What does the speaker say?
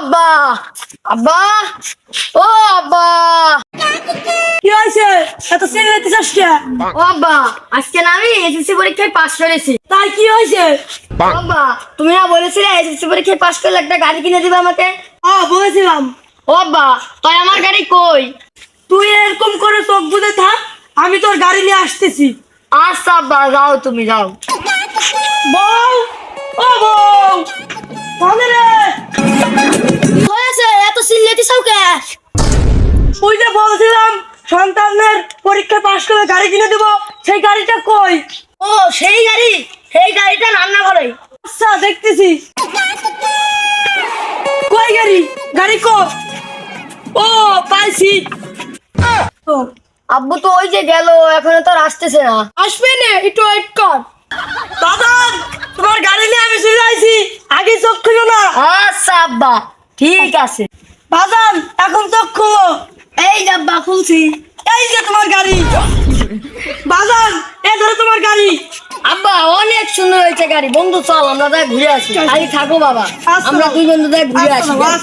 আব্বা আব্বা ও আব্বা কি হয়েছে? এত সিরিয়াস আসছে? ও আব্বা আজকে না আমি এসএসসি পরীক্ষায় পাশ করেছি। তাই কি হয়েছে? আব্বা তুমি না বলেছিলে এসএসসি পরীক্ষায় পাশ করলে একটা গাড়ি কিনে দিবে আমাকে? বলেছিলাম। ও আব্বা তাই আমার গাড়ি কই? তুই এরকম করে চোখ বুঝে থাক, আমি তোর গাড়ি নিয়ে আসতেছি। আচ্ছা আব্বা যাও, তুমি যাও। বউ, ও বউ, বলে রে। কি হয়েছে এত সিলেটি সাউকে? ওই যে বলছিলাম সন্তানের পরীক্ষায় পাশ করে গাড়ি কিনে দেবো, সেই গাড়িটা কই? ও সেই গাড়ি, সেই গাড়িটা রান্নাঘরে। আচ্ছা দেখতেছি। কই গাড়ি? গাড়ি কো? ও পাইছি। ও, আব্বু তো ওই যে গেল, এখনো তো আর আসতেছে না। আসবে না, একটু ওয়েট কর। দাদা, তোমার গাড়ি নিয়ে আমি চলে আইছি, আগে চোখ খুলো না। আচ্ছা আব্বা ঠিক আছে। বাজান এখন চোখ খুলো। এই যে আব্বা খুলছি। এই যে তোমার গাড়ি। বাজান, এই ধরো তোমার গাড়ি। আব্বা অনেক সুন্দর হয়েছে গাড়ি। বন্ধু চল আমরা যাই ঘুরে আসি। খালি থাকো বাবা, আচ্ছা। আমরা দুই বন্ধু যাই ঘুরে আসি। আচ্ছা, আচ্ছা।